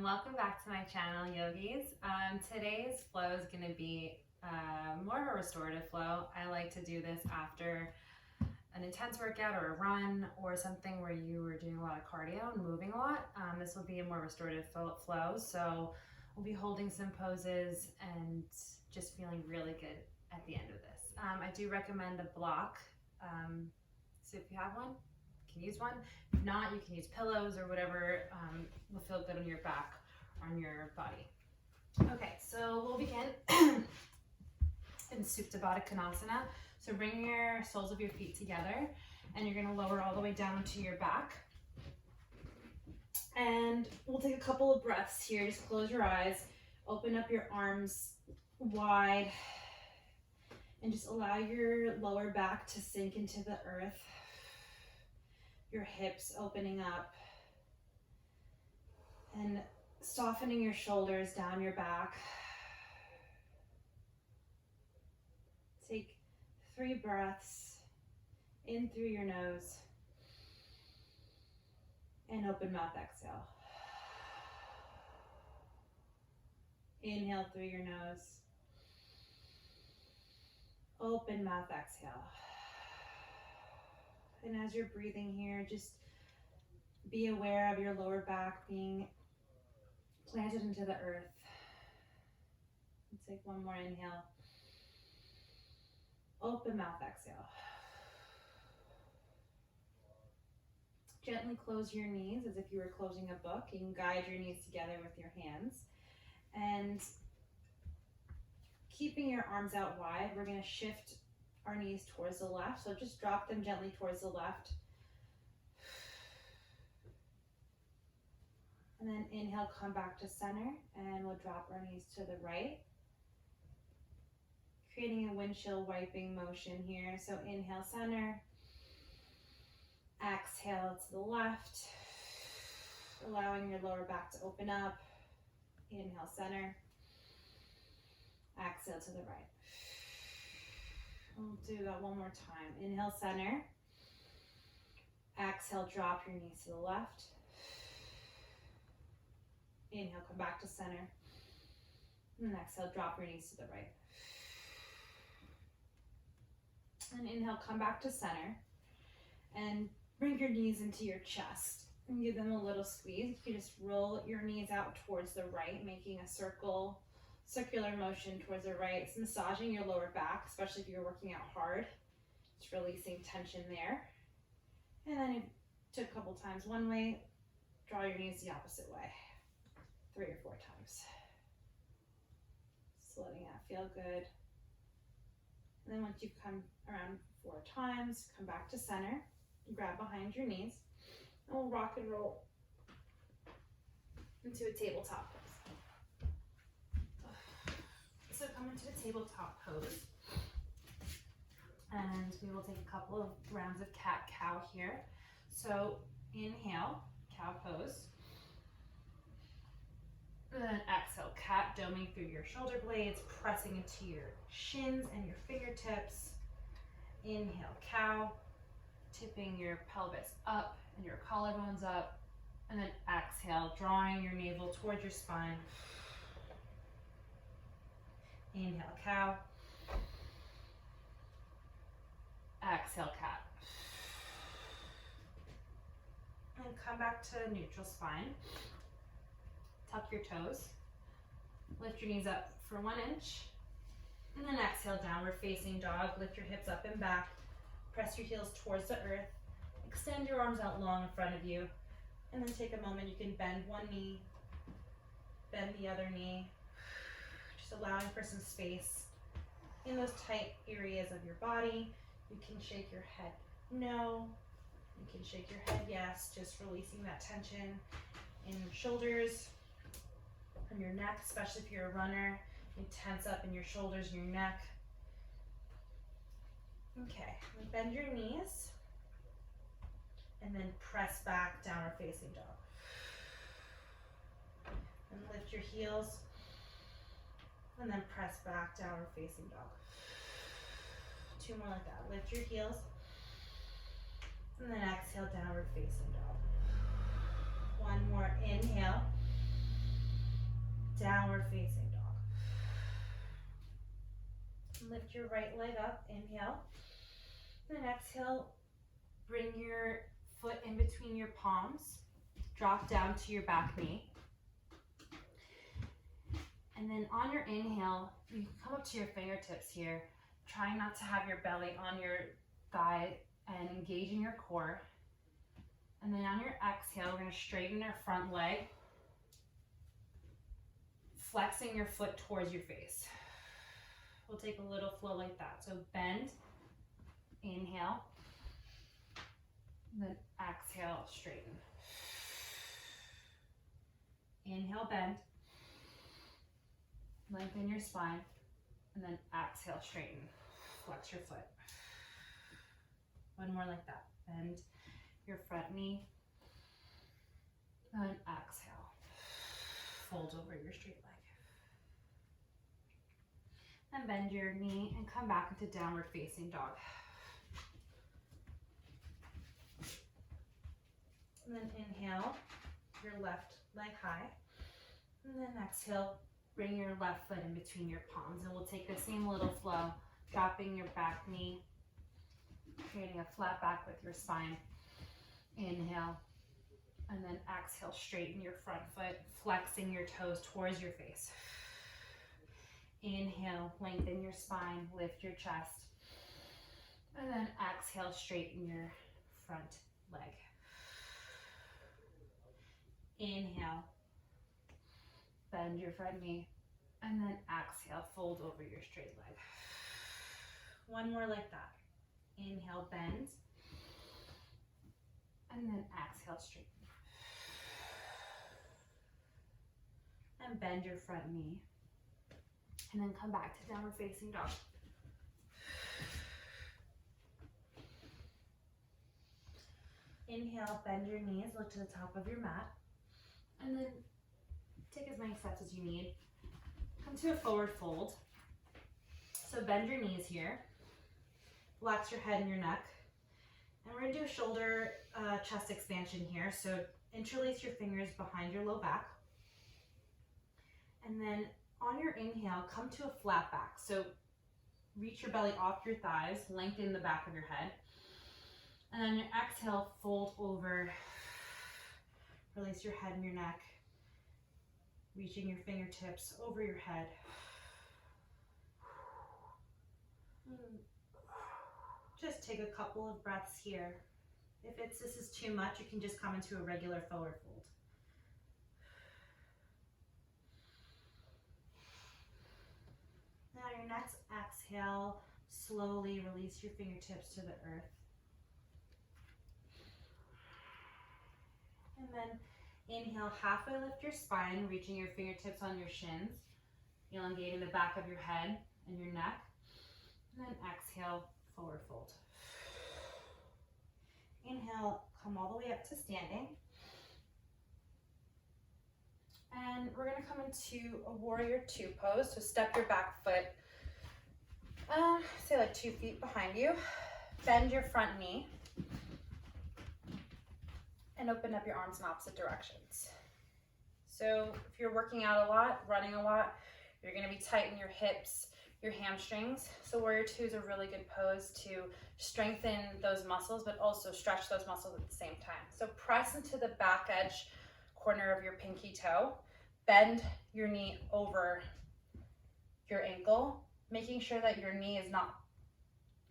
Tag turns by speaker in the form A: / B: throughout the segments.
A: welcome back to my channel, yogis. Today's flow is going to be more of a restorative flow. I like to do this after an intense workout or a run or something where you were doing a lot of cardio and moving a lot. This will be a more restorative flow, so we'll be holding some poses and just feeling really good at the end of this. I do recommend a block, so if you have one, you can use one. If not, you can use pillows or whatever will feel good on your back, on your body. Okay, so we'll begin in Supta Baddha Konasana. So bring your soles of your feet together and you're gonna lower all the way down to your back. And we'll take a couple of breaths here. Just close your eyes, open up your arms wide, and just allow your lower back to sink into the earth. Your hips opening up and softening your shoulders down your back. Take 3 breaths in through your nose and open mouth exhale. Inhale through your nose. Open mouth exhale. And as you're breathing here, just be aware of your lower back being planted into the earth. Let's take one more inhale. Open mouth exhale. Gently close your knees as if you were closing a book. You can guide your knees together with your hands. And keeping your arms out wide, we're going to shift our knees towards the left. So just drop them gently towards the left. And then inhale, come back to center, and we'll drop our knees to the right. Creating a windshield wiping motion here. So inhale, center. Exhale to the left. Allowing your lower back to open up. Inhale, center. Exhale to the right. We'll do that one more time. Inhale, center. Exhale, drop your knees to the left. Inhale, come back to center. And exhale, drop your knees to the right. And inhale, come back to center. And bring your knees into your chest. And give them a little squeeze. You can just roll your knees out towards the right, making a circular motion towards the right. It's massaging your lower back, especially if you're working out hard. It's releasing tension there. And then you do a couple times one way, draw your knees the opposite way. 3 or 4 times. Just letting that feel good. And then once you've come around 4 times, come back to center, grab behind your knees, and we'll rock and roll into a tabletop pose. So come into the tabletop pose. And we will take a couple of rounds of cat-cow here. So inhale, cow pose. And then exhale, cat, doming through your shoulder blades, pressing into your shins and your fingertips. Inhale, cow, tipping your pelvis up and your collarbones up. And then exhale, drawing your navel towards your spine. Inhale, cow. Exhale, cat. And come back to neutral spine. Tuck your toes. Lift your knees up for 1 inch. And then exhale, downward facing dog. Lift your hips up and back. Press your heels towards the earth. Extend your arms out long in front of you. And then take a moment. You can bend one knee. Bend the other knee. Just allowing for some space in those tight areas of your body. You can shake your head no. You can shake your head yes. Just releasing that tension in your shoulders, from your neck, especially if you're a runner. You tense up in your shoulders and your neck. Okay, bend your knees and then press back, downward facing dog. And lift your heels and then press back, downward facing dog. 2 more like that. Lift your heels and then exhale, downward facing dog. 1 more, inhale. downward facing dog. Lift your right leg up, inhale. Then exhale, bring your foot in between your palms. Drop down to your back knee. And then on your inhale, you come up to your fingertips here, trying not to have your belly on your thigh and engaging your core. And then on your exhale, we're going to straighten our front leg, flexing your foot towards your face. We'll take a little flow like that. So bend, inhale, and then exhale, straighten. Inhale, bend, lengthen your spine, and then exhale, straighten. Flex your foot. One more like that. Bend your front knee, and then exhale. Fold over your straight leg. And bend your knee and come back into downward facing dog. And then inhale, your left leg high. And then exhale, bring your left foot in between your palms. And we'll take the same little flow, dropping your back knee, creating a flat back with your spine. Inhale, and then exhale, straighten your front foot, flexing your toes towards your face. Inhale, lengthen your spine, lift your chest. And then exhale, straighten your front leg. Inhale, bend your front knee, and then exhale, fold over your straight leg. One more like that. Inhale, bend, and then exhale, straighten. And bend your front knee, and then come back to downward facing dog. Inhale, bend your knees, look to the top of your mat, and then take as many steps as you need. Come to a forward fold. So bend your knees here, relax your head and your neck, and we're gonna do a shoulder chest expansion here. So interlace your fingers behind your low back, and then on your inhale, come to a flat back. So reach your belly off your thighs, lengthen the back of your head. And then your exhale, fold over, release your head and your neck, reaching your fingertips over your head. Just take a couple of breaths here. If this is too much, you can just come into a regular forward fold. Now your next exhale, slowly release your fingertips to the earth. And then inhale, halfway lift your spine, reaching your fingertips on your shins, elongating the back of your head and your neck. And then exhale, forward fold. Inhale, come all the way up to standing. And we're gonna come into a warrior two pose. So step your back foot, say like 2 feet behind you. Bend your front knee. And open up your arms in opposite directions. So if you're working out a lot, running a lot, you're gonna be tight in your hips, your hamstrings. So warrior two is a really good pose to strengthen those muscles, but also stretch those muscles at the same time. So press into the back edge corner of your pinky toe, bend your knee over your ankle, making sure that your knee is not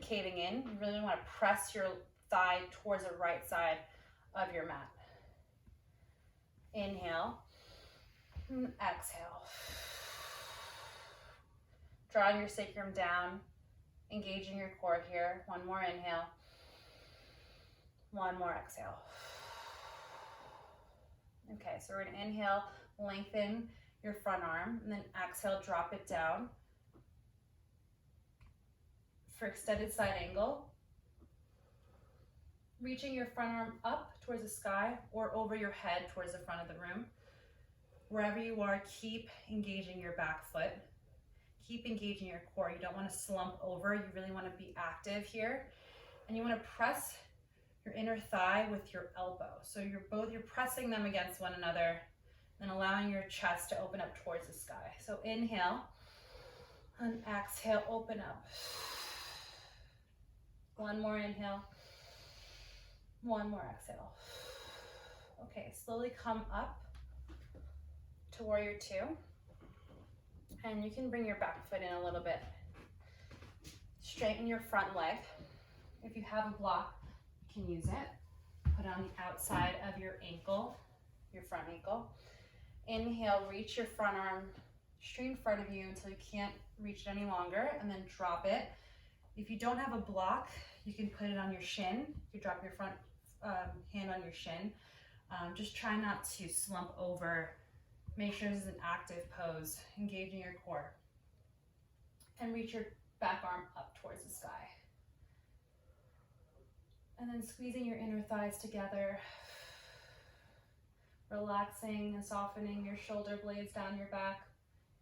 A: caving in. You really wanna press your thigh towards the right side of your mat. Inhale, and exhale. Drawing your sacrum down, engaging your core here. One more inhale, one more exhale. Okay, so we're gonna inhale, lengthen your front arm, and then exhale, drop it down for extended side angle. Reaching your front arm up towards the sky or over your head towards the front of the room. Wherever you are, keep engaging your back foot. Keep engaging your core. You don't want to slump over. You really want to be active here. And you want to press your inner thigh with your elbow. So you're pressing them against one another and allowing your chest to open up towards the sky. So inhale and exhale, open up. One more inhale. One more exhale. Okay, slowly come up to warrior two. And you can bring your back foot in a little bit. Straighten your front leg. If you have a block, you can use it. Put it on the outside of your ankle, your front ankle. Inhale, reach your front arm straight in front of you until you can't reach it any longer, and then drop it. If you don't have a block, you can put it on your shin. You drop your front hand on your shin. Just try not to slump over. Make sure this is an active pose, engaging your core. And reach your back arm up towards the sky. And then squeezing your inner thighs together. Relaxing and softening your shoulder blades down your back.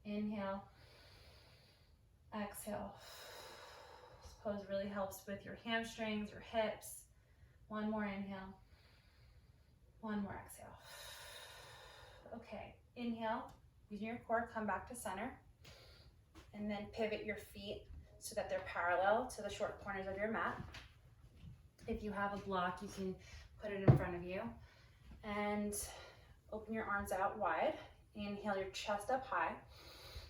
A: Inhale. Exhale. This pose really helps with your hamstrings, your hips. One more inhale. One more exhale. Okay, inhale. Using your core, come back to center. And then pivot your feet so that they're parallel to the short corners of your mat. If you have a block, you can put it in front of you. And open your arms out wide. Inhale your chest up high.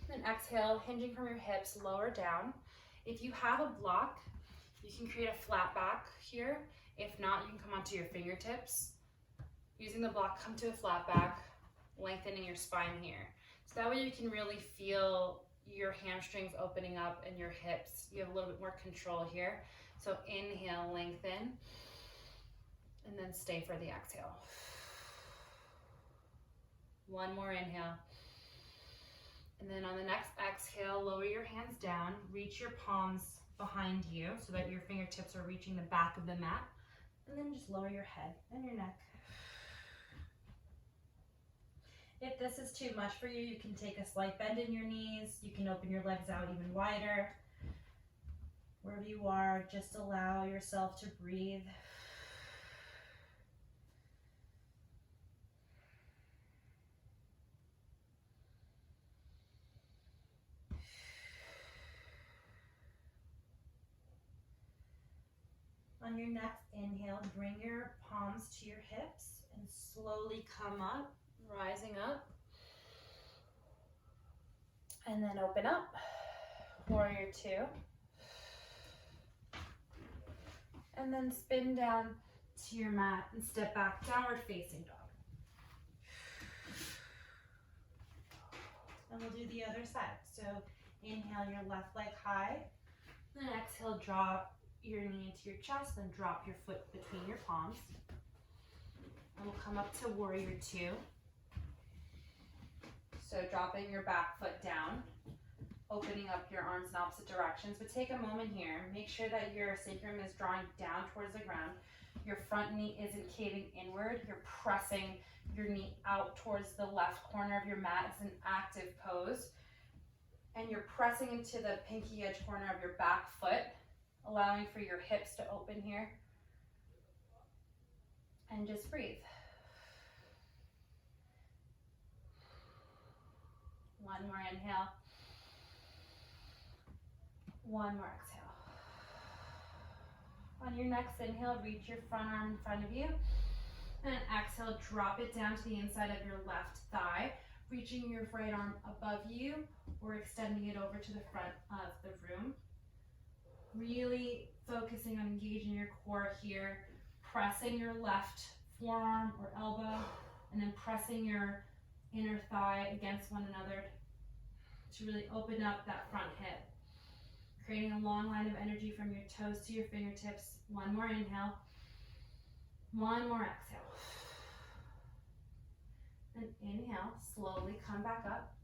A: Then exhale, hinging from your hips, lower down. If you have a block, you can create a flat back here. If not, you can come onto your fingertips. Using the block, come to a flat back, lengthening your spine here. So that way you can really feel your hamstrings opening up and your hips. You have a little bit more control here. So inhale, lengthen, and then stay for the exhale. One more inhale. And then on the next exhale, lower your hands down, reach your palms behind you so that your fingertips are reaching the back of the mat. And then just lower your head and your neck. If this is too much for you, you can take a slight bend in your knees. You can open your legs out even wider. Wherever you are, just allow yourself to breathe. On your next inhale, bring your palms to your hips and slowly come up, rising up. And then open up, warrior two. And then spin down to your mat and step back, downward facing dog. And we'll do the other side. So inhale your left leg high, then exhale, drop your knee into your chest, then drop your foot between your palms. And we'll come up to warrior two. So dropping your back foot down, opening up your arms in opposite directions. But take a moment here. Make sure that your sacrum is drawing down towards the ground. Your front knee isn't caving inward. You're pressing your knee out towards the left corner of your mat. It's an active pose. And you're pressing into the pinky edge corner of your back foot, allowing for your hips to open here. And just breathe. One more inhale. One more exhale. On your next inhale, reach your front arm in front of you. And exhale, drop it down to the inside of your left thigh, reaching your right arm above you or extending it over to the front of the room. Really focusing on engaging your core here, pressing your left forearm or elbow, and then pressing your inner thigh against one another to really open up that front hip. Creating a long line of energy from your toes to your fingertips. One more inhale. One more exhale. And inhale, slowly come back up.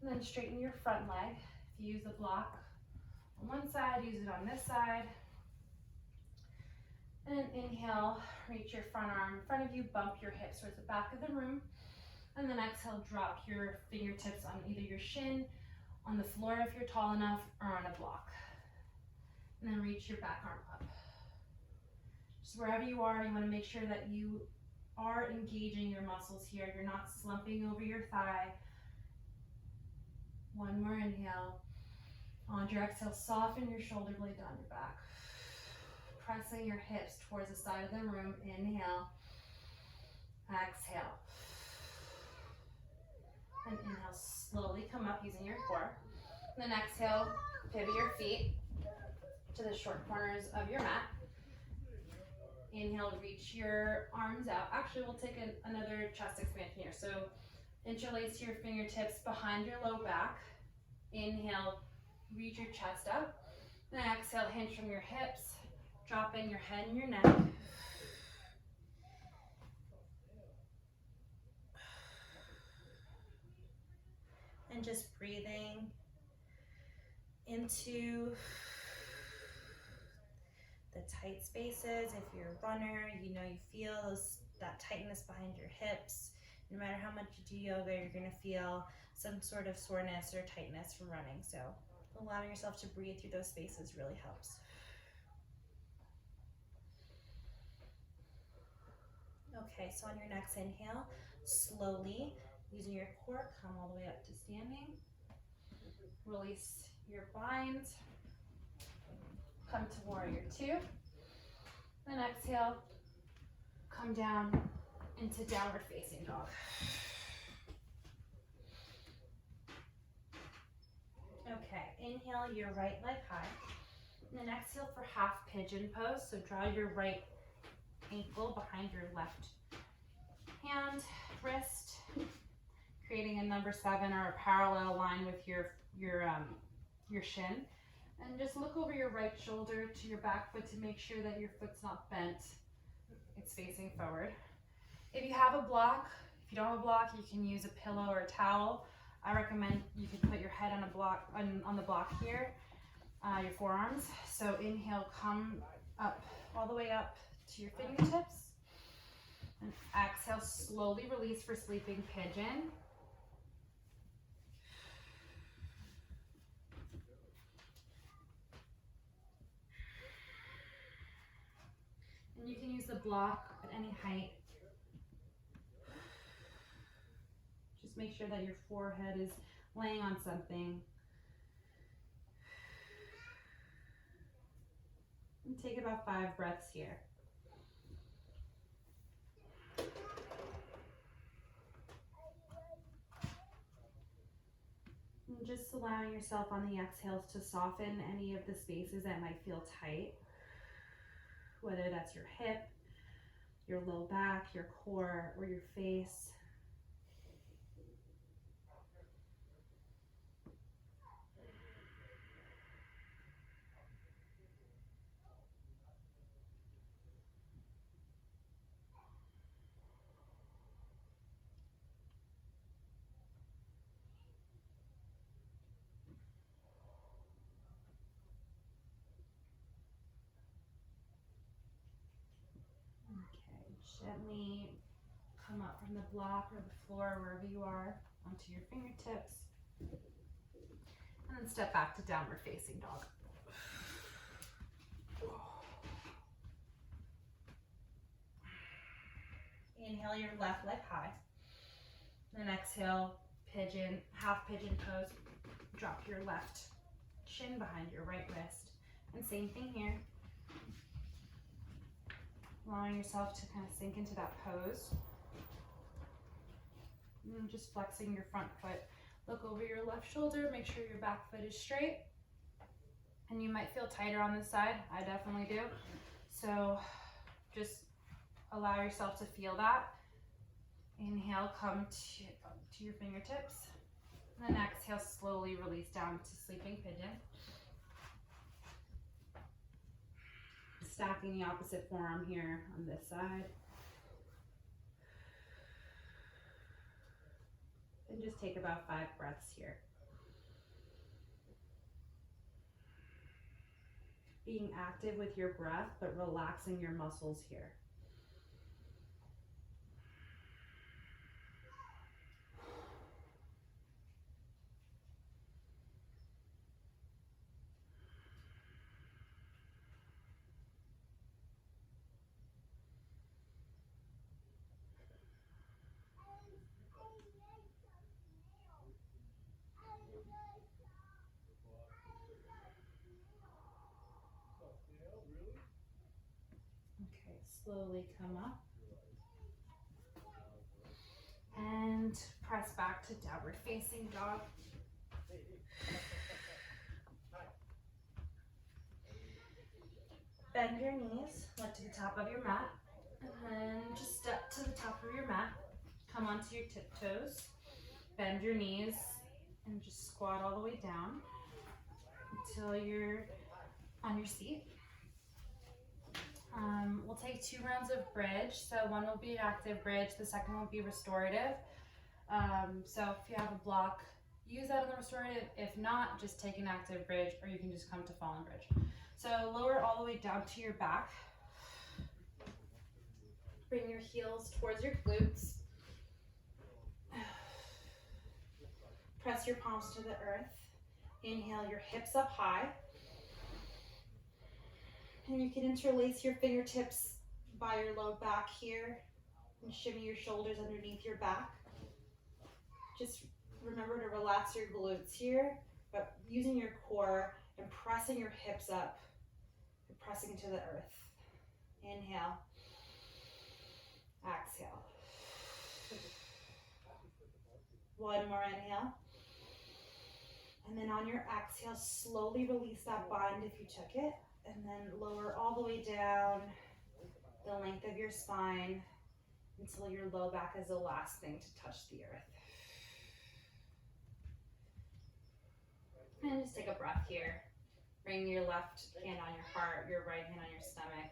A: And then straighten your front leg. If you use a block on one side, use it on this side. And then inhale, reach your front arm in front of you, bump your hips towards the back of the room. And then exhale, drop your fingertips on either your shin, on the floor if you're tall enough, or on a block. And then reach your back arm up. Just wherever you are, you want to make sure that you are engaging your muscles here. You're not slumping over your thigh. One more inhale. On your exhale, soften your shoulder blade down your back. Pressing your hips towards the side of the room. Inhale. Exhale. And inhale, slowly come up using your core. And then exhale, pivot your feet to the short corners of your mat. Inhale, reach your arms out. Actually, we'll take another chest expansion here. So interlace your fingertips behind your low back. Inhale, reach your chest up. Then exhale, hinge from your hips. Drop in your head and your neck. And just breathing into the tight spaces. If you're a runner, you know you feel that tightness behind your hips. No matter how much you do yoga, you're gonna feel some sort of soreness or tightness from running. So allowing yourself to breathe through those spaces really helps. Okay, so on your next inhale, slowly, using your core, come all the way up to standing. Release your bind. Come to warrior two. Then exhale, come down into downward facing dog. Okay, inhale your right leg high. And then exhale for half pigeon pose. So draw your right ankle behind your left hand, wrist, creating a number 7 or a parallel line with your shin. And just look over your right shoulder to your back foot to make sure that your foot's not bent. It's facing forward. If you have a block, if you don't have a block, you can use a pillow or a towel. I recommend you can put your head on a block on the block here, your forearms. So inhale, come up, all the way up to your fingertips. And exhale, slowly release for sleeping pigeon. And you can use the block at any height. Just make sure that your forehead is laying on something. And take about 5 breaths here. And just allowing yourself on the exhales to soften any of the spaces that might feel tight. Whether that's your hip, your low back, your core, or your face. Gently come up from the block or the floor, wherever you are, onto your fingertips. And then step back to downward facing dog. Inhale your left leg high. Then exhale, pigeon, half pigeon pose. Drop your left shin behind your right wrist. And same thing here. Allowing yourself to kind of sink into that pose. And just flexing your front foot. Look over your left shoulder, make sure your back foot is straight. And you might feel tighter on this side, I definitely do. So just allow yourself to feel that. Inhale, come to your fingertips. And then exhale, slowly release down to sleeping pigeon. Stacking the opposite forearm here on this side. And just take about 5 breaths here. Being active with your breath, but relaxing your muscles here. slowly come up. And press back to downward facing dog. Bend your knees, look to the top of your mat, and then just step to the top of your mat. Come onto your tiptoes, bend your knees, and just squat all the way down until you're on your seat. We'll take 2 rounds of bridge. So one will be active bridge, the second will be restorative. So if you have a block, use that on the restorative. If not, just take an active bridge, or you can just come to fallen bridge. So lower all the way down to your back. Bring your heels towards your glutes. Press your palms to the earth. Inhale your hips up high. And you can interlace your fingertips by your low back here and shimmy your shoulders underneath your back. Just remember to relax your glutes here, but using your core and pressing your hips up and pressing to the earth. Inhale. Exhale. One more inhale. And then on your exhale, slowly release that bind if you took it. And then lower all the way down the length of your spine until your low back is the last thing to touch the earth. And just take a breath here. Bring your left hand on your heart, your right hand on your stomach.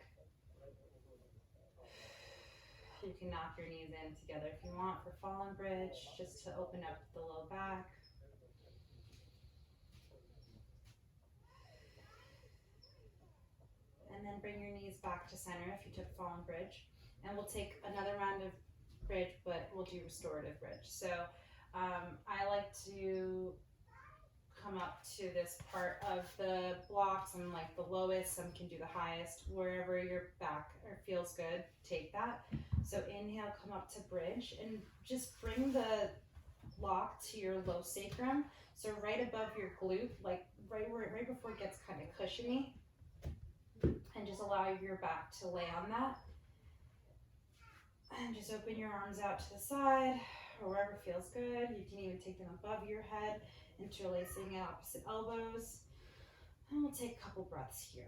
A: You can knock your knees in together if you want for fallen bridge, just to open up the low back. And then bring your knees back to center if you took fallen bridge. And we'll take another round of bridge, but we'll do restorative bridge. So I like to come up to this part of the blocks. I'm like the lowest, some can do the highest. Wherever your back feels good, take that. So inhale, come up to bridge, and just bring the block to your low sacrum. So right above your glute, like right before it gets kind of cushiony. And just allow your back to lay on that. And just open your arms out to the side, or wherever feels good. You can even take them above your head, interlacing opposite elbows. And we'll take a couple breaths here.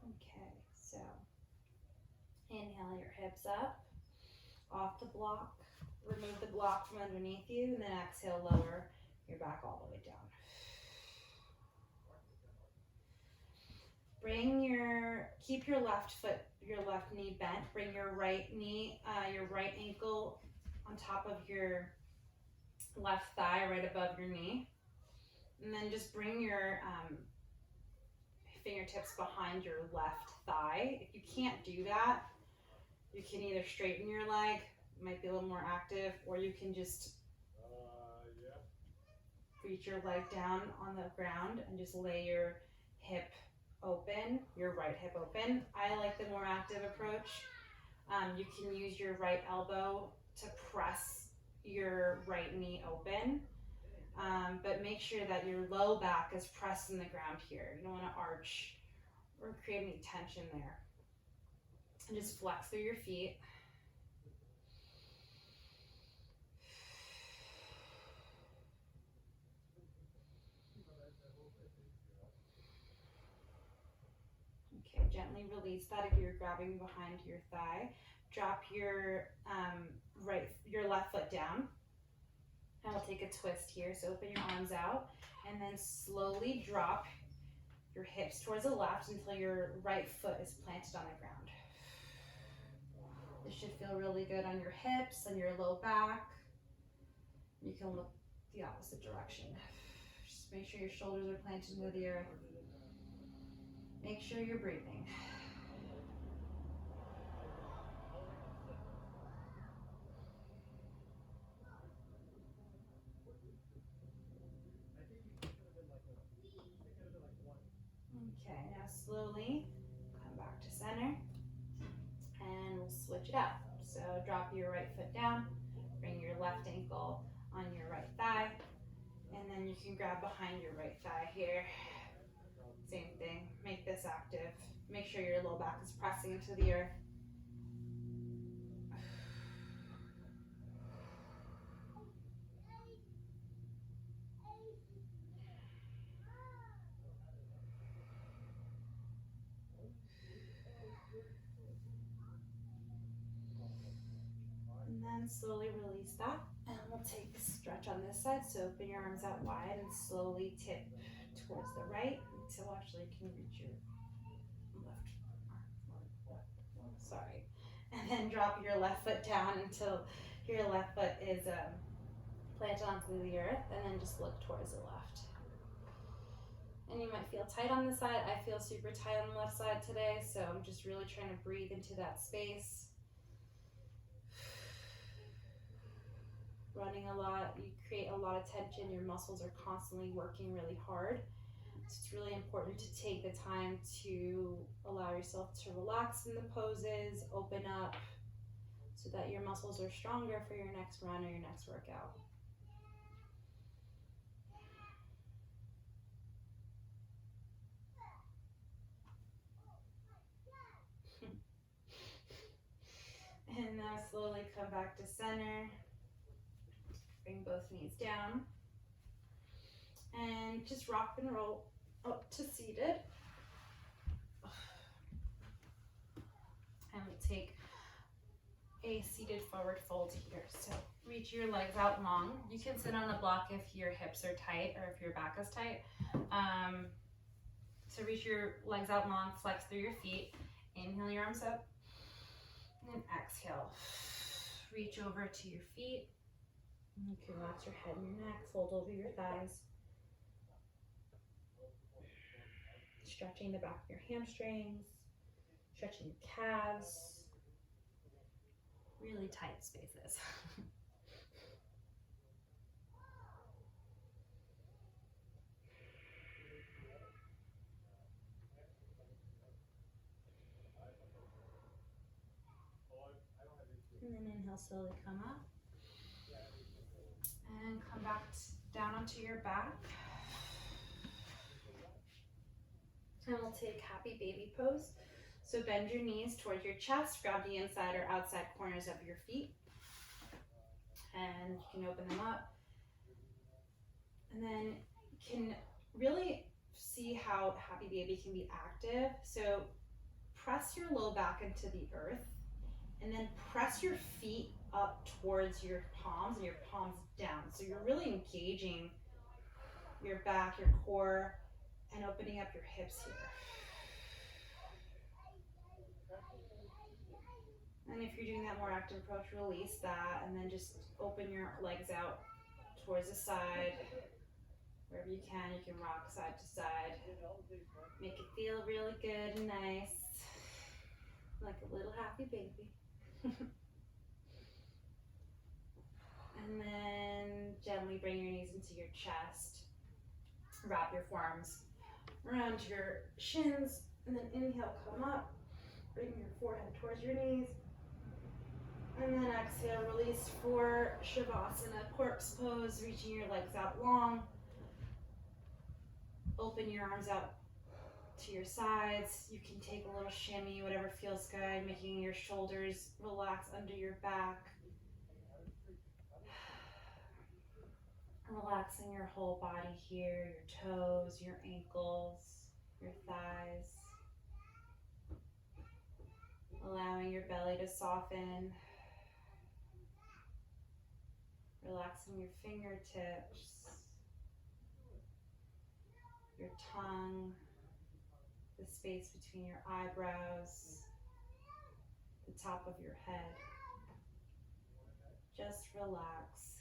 A: Okay, so inhale your hips up, off the block, remove the block from underneath you, and then exhale, lower your back all the way down. Keep your left foot, your left knee bent, bring your right knee, your right ankle on top of your left thigh, right above your knee. And then just bring your fingertips behind your left thigh. If you can't do that, you can either straighten your leg, it might be a little more active, or you can just reach your leg down on the ground and just lay your hip open, your right hip open. I like the more active approach. You can use your right elbow to press your right knee open. But make sure that your low back is pressed in the ground here. You don't want to arch or create any tension there. And just flex through your feet. Okay, gently release that if you're grabbing behind your thigh. Drop your left foot down. And we'll take a twist here. So open your arms out and then slowly drop your hips towards the left until your right foot is planted on the ground. This should feel really good on your hips and your low back. You can look the opposite direction. Just make sure your shoulders are planted into the earth. Make sure you're breathing. Okay, now slowly come back to center and we'll switch it out. So drop your right foot down, bring your left ankle on your right thigh, and then you can grab behind your right thigh here. Same thing, make this active. Make sure your low back is pressing into the earth. And then slowly release that. And we'll take a stretch on this side. So open your arms out wide and slowly tip towards the right until actually you can reach your left arm. Sorry. And then drop your left foot down until your left foot is planted onto the earth, and then just look towards the left. And you might feel tight on this side. I feel super tight on the left side today, so I'm just really trying to breathe into that space. Running a lot, you create a lot of tension. Your muscles are constantly working really hard. So it's really important to take the time to allow yourself to relax in the poses, open up, so that your muscles are stronger for your next run or your next workout. And now slowly come back to center. Bring both knees down. And just rock and roll up to seated. And we'll take a seated forward fold here. So reach your legs out long. You can sit on a block if your hips are tight or if your back is tight. So reach your legs out long, flex through your feet. Inhale your arms up. And exhale. Reach over to your feet. You can relax your head and your neck, fold over your thighs. Stretching the back of your hamstrings, stretching your calves. Really tight spaces. And then inhale, slowly come up. And come back down onto your back. And we'll take happy baby pose. So bend your knees towards your chest, grab the inside or outside corners of your feet. And you can open them up. And then you can really see how happy baby can be active. So press your low back into the earth and then press your feet up towards your palms and your palms down. So you're really engaging your back, your core, and opening up your hips here. And if you're doing that more active approach, release that and then just open your legs out towards the side. Wherever you can rock side to side. Make it feel really good and nice, like a little happy baby. And then gently bring your knees into your chest. Wrap your forearms around your shins, and then inhale, come up. Bring your forehead towards your knees. And then exhale, release for Shavasana, corpse pose, reaching your legs out long. Open your arms out to your sides. You can take a little shimmy, whatever feels good, making your shoulders relax under your back. Relaxing your whole body here, your toes, your ankles, your thighs. Allowing your belly to soften. Relaxing your fingertips, your tongue, the space between your eyebrows, the top of your head. Just relax.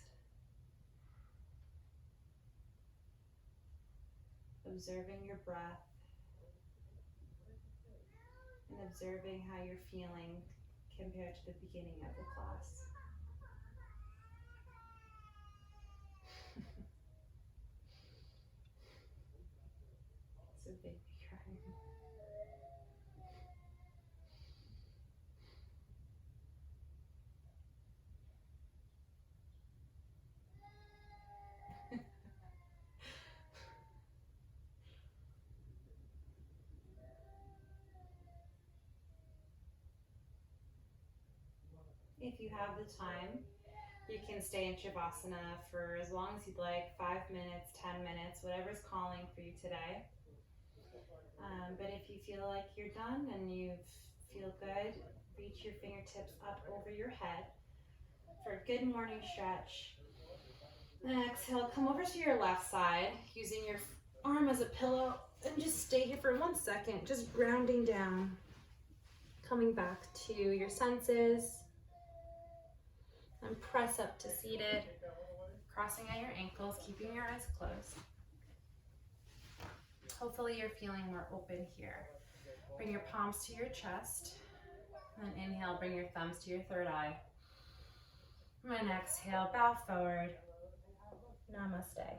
A: Observing your breath and observing how you're feeling compared to the beginning of the class. So baby, If you have the time, you can stay in Shavasana for as long as you'd like, 5 minutes, 10 minutes, whatever's calling for you today. But if you feel like you're done and you feel good, reach your fingertips up over your head for a good morning stretch. Then exhale, come over to your left side, using your arm as a pillow, and just stay here for 1 second, just grounding down, coming back to your senses, and press up to seated, crossing at your ankles, keeping your eyes closed. Hopefully you're feeling more open here. Bring your palms to your chest, and inhale, bring your thumbs to your third eye. And exhale, bow forward. Namaste.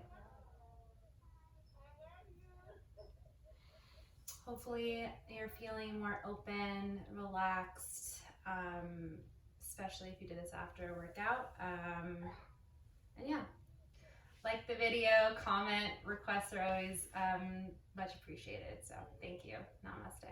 A: Hopefully you're feeling more open, relaxed, especially if you did this after a workout. And yeah, like the video, comment, requests are always much appreciated. So thank you. Namaste.